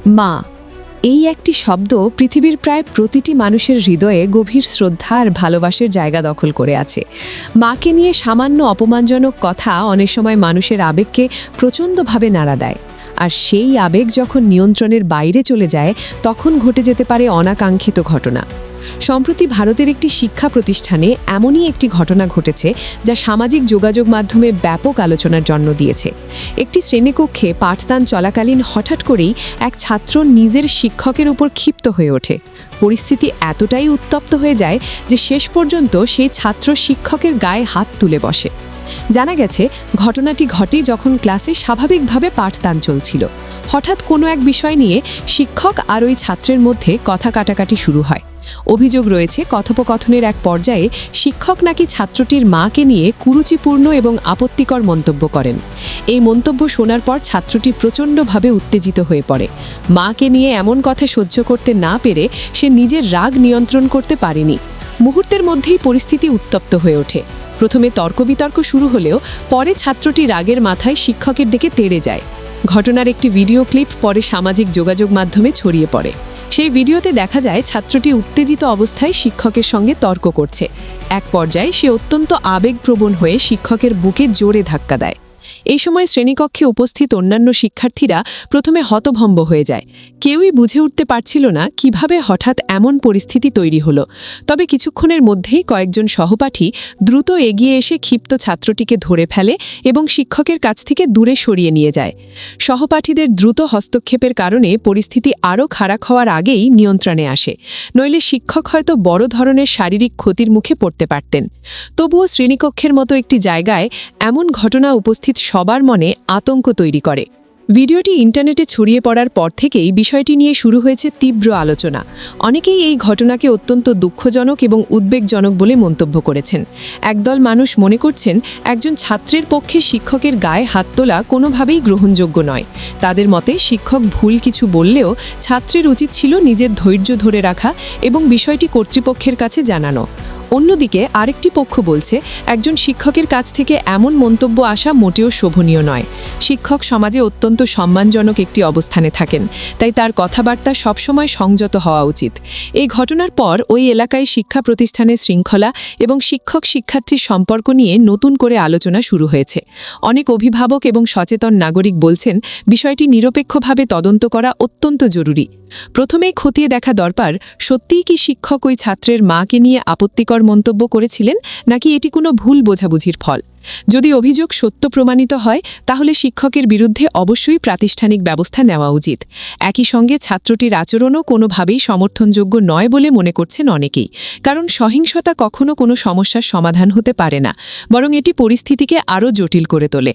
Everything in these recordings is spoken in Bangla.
মা, এই একটি শব্দ পৃথিবীর প্রায় প্রতিটি মানুষের হৃদয়ে গভীর শ্রদ্ধা আর ভালোবাসার জায়গা দখল করে আছে। মাকে নিয়ে সামান্য অপমানজনক কথা অনেক সময় মানুষের আবেগকে প্রচণ্ডভাবে নাড়া দেয়, আর সেই আবেগ যখন নিয়ন্ত্রণের বাইরে চলে যায় তখন ঘটে যেতে পারে অনাকাঙ্ক্ষিত ঘটনা। সম্প্রতি ভারতের একটি শিক্ষা প্রতিষ্ঠানে এমনই একটি ঘটনা ঘটেছে যা সামাজিক যোগাযোগ মাধ্যমে ব্যাপক আলোচনার জন্ম দিয়েছে। একটি শ্রেণীকক্ষে পাঠদান চলাকালীন হঠাৎ করেই এক ছাত্র নিজের শিক্ষকের উপর ক্ষিপ্ত হয়ে ওঠে। পরিস্থিতি এতটাই উত্তপ্ত হয়ে যায় যে শেষ পর্যন্ত সেই ছাত্র শিক্ষকের গায়ে হাত তুলে বসে। জানা গেছে, ঘটনাটি ঘটে যখন ক্লাসে স্বাভাবিকভাবে পাঠদান চলছিল। হঠাৎ কোনো এক বিষয় নিয়ে শিক্ষক আর ওই ছাত্রের মধ্যে কথা কাটাকাটি শুরু হয়। অভিযোগ রয়েছে, কথোপকথনের এক পর্যায়ে শিক্ষক নাকি ছাত্রটির মাকে নিয়ে কুরুচিপূর্ণ এবং আপত্তিকর মন্তব্য করেন। এই মন্তব্য শোনার পর ছাত্রটি প্রচণ্ডভাবে উত্তেজিত হয়ে পড়ে। মাকে নিয়ে এমন কথা সহ্য করতে না পেরে সে নিজের রাগ নিয়ন্ত্রণ করতে পারেনি। মুহূর্তের মধ্যেই পরিস্থিতি উত্তপ্ত হয়ে ওঠে। প্রথমে তর্কবিতর্ক শুরু হলেও পরে ছাত্রটি রাগের মাথায় শিক্ষকের দিকে তেড়ে যায়। ঘটনার একটি ভিডিও ক্লিপ পরে সামাজিক যোগাযোগ মাধ্যমে ছড়িয়ে পড়ে। সেই ভিডিওতে দেখা যায় ছাত্রটি উত্তেজিত অবস্থায় শিক্ষকের সঙ্গে তর্ক করছে। এক পর্যায়ে সে অত্যন্ত আবেগপ্রবণ হয়ে শিক্ষকের বুকে জোরে ধাক্কা দেয়। এই সময় শ্রেণীকক্ষে উপস্থিত অন্যান্য শিক্ষার্থীরা প্রথমে হতভম্ব হয়ে যায়। কেউই বুঝে উঠতে পারছিল না কিভাবে হঠাৎ এমন পরিস্থিতি তৈরি হলো। তবে কিছুক্ষণের মধ্যেই কয়েকজন সহপাঠী দ্রুত এগিয়ে এসে ক্ষিপ্ত ছাত্রটিকে ধরে ফেলে এবং শিক্ষকের কাছ থেকে দূরে সরিয়ে নিয়ে যায়। সহপাঠীদের দ্রুত হস্তক্ষেপের কারণে পরিস্থিতি আরও খারাপ হওয়ার আগেই নিয়ন্ত্রণে আসে, নইলে শিক্ষক হয়তো বড় ধরনের শারীরিক ক্ষতির মুখে পড়তে পারতেন। তবুও শ্রেণীকক্ষের মতো একটি জায়গায় এমন ঘটনা উপস্থিত সবার মনে আতঙ্ক তৈরি করে। ভিডিওটি ইন্টারনেটে ছড়িয়ে পড়ার পর থেকেই বিষয়টি নিয়ে শুরু হয়েছে তীব্র আলোচনা। অনেকেই এই ঘটনাকে অত্যন্ত দুঃখজনক এবং উদ্বেগজনক বলে মন্তব্য করেছেন। একদল মানুষ মনে করছেন, একজন ছাত্রের পক্ষে শিক্ষকের গায়ে হাত তোলা কোনোভাবেই গ্রহণযোগ্য নয়। তাদের মতে শিক্ষক ভুল কিছু বললেও ছাত্রের উচিত ছিল নিজের ধৈর্য ধরে রাখা এবং বিষয়টি কর্তৃপক্ষের কাছে জানানো। অন্যদিকে আরেকটি পক্ষ বলছে, একজন শিক্ষকের কাছ থেকে এমন মন্তব্য আসা মোটেও শোভনীয় নয়। শিক্ষক সমাজে অত্যন্ত সম্মানজনক একটি অবস্থানে থাকেন, তাই তার কথাবার্তা সবসময় সংযত হওয়া উচিত। এই ঘটনার পর ওই এলাকায় শিক্ষা প্রতিষ্ঠানের শৃঙ্খলা এবং শিক্ষক শিক্ষার্থীর সম্পর্ক নিয়ে নতুন করে আলোচনা শুরু হয়েছে। অনেক অভিভাবক এবং সচেতন নাগরিক বলছেন, বিষয়টি নিরপেক্ষভাবে তদন্ত করা অত্যন্ত জরুরি। প্রথমেই খতিয়ে দেখা দরকার, সত্যিই কি শিক্ষক ওই ছাত্রের মাকে নিয়ে আপত্তিকর মন্তব্য করেছিলেন, নাকি এটি কোনো ভুল বোঝাবুঝির ফল। যদি অভিযোগ সত্য প্রমাণিত হয় তাহলে শিক্ষকের বিরুদ্ধে অবশ্যই প্রাতিষ্ঠানিক ব্যবস্থা নেওয়া উচিত। একই সঙ্গে ছাত্রটির আচরণও কোনোভাবেই সমর্থনযোগ্য নয় বলে মনে করছেন অনেকেই, কারণ সহিংসতা কখনো কোনো সমস্যার সমাধান হতে পারে না, বরং এটি পরিস্থিতিকে আরও জটিল করে তোলে।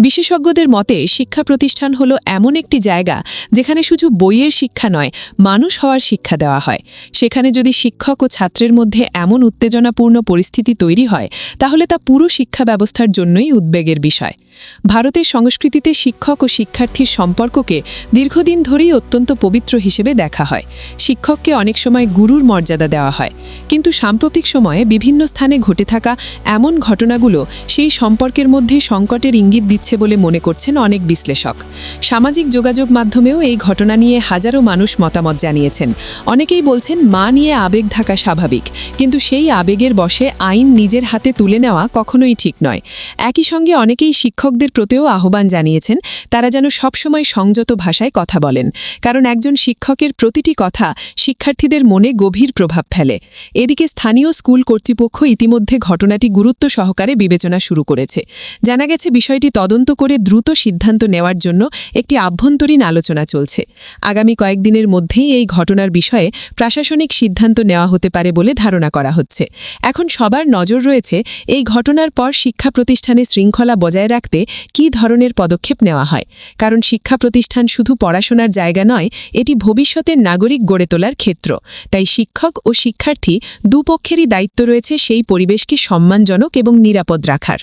বিশেষজ্ঞদের মতে শিক্ষা প্রতিষ্ঠান হলো এমন একটি জায়গা যেখানে শুধু বইয়ের শিক্ষা নয়, মানুষ হওয়ার শিক্ষা দেওয়া হয়। সেখানে যদি শিক্ষক ও ছাত্রের মধ্যে এমন উত্তেজনাপূর্ণ পরিস্থিতি তৈরি হয় তাহলে তা পুরো শিক্ষা ব্যবস্থার জন্যই উদ্বেগের বিষয়। ভারতের সংস্কৃতিতে শিক্ষক ও শিক্ষার্থীর সম্পর্ককে দীর্ঘদিন ধরেই অত্যন্ত পবিত্র হিসেবে দেখা হয়। শিক্ষককে অনেক সময় গুরুর মর্যাদা দেওয়া হয়, কিন্তু সাম্প্রতিক সময়ে বিভিন্ন স্থানে ঘটে থাকা এমন ঘটনাগুলো সেই সম্পর্কের মধ্যে সংকটের ইঙ্গিত দিচ্ছে বলে মনে করছেন অনেক বিশ্লেষক। সামাজিক যোগাযোগ মাধ্যমেও এই ঘটনা নিয়ে হাজারো মানুষ মতামত জানিয়েছেন। অনেকেই বলছেন, মা নিয়ে আবেগ থাকা স্বাভাবিক, কিন্তু সেই আবেগের বশে আইন নিজের হাতে তুলে নেওয়া কখনোই ঠিক নয়। একই সঙ্গে অনেকেই শিক্ষকদের প্রতিও আহ্বান জানিয়েছেন, তারা যেন সবসময় সংযত ভাষায় কথা বলেন, কারণ একজন শিক্ষকের প্রতিটি কথা শিক্ষার্থীদের মনে গভীর প্রভাব ফেলে। এদিকে স্থানীয় স্কুল কর্তৃপক্ষ ইতিমধ্যে ঘটনাটি গুরুত্ব সহকারে বিবেচনা শুরু করেছে। জানা গেছে, বিষয়টি তদন্ত করে দ্রুত সিদ্ধান্ত নেওয়ার জন্য একটি আভ্যন্তরীণ আলোচনা চলছে। আগামী কয়েকদিনের মধ্যেই এই ঘটনার বিষয়ে প্রশাসনিক সিদ্ধান্ত নেওয়া হতে পারে বলে ধারণা করা হচ্ছে। এখন সবার নজর রয়েছে এই ঘটনার পর শিক্ষা প্রতিষ্ঠানে শৃঙ্খলা বজায় রাখতে কী ধরনের পদক্ষেপ নেওয়া হয়, কারণ শিক্ষা প্রতিষ্ঠান শুধু পড়াশোনার জায়গা নয়, এটি ভবিষ্যতের নাগরিক গড়ে তোলার ক্ষেত্র। তাই শিক্ষক ও শিক্ষার্থী দুপক্ষেরই দায়িত্ব রয়েছে সেই পরিবেশকে সম্মানজনক এবং নিরাপদ রাখার।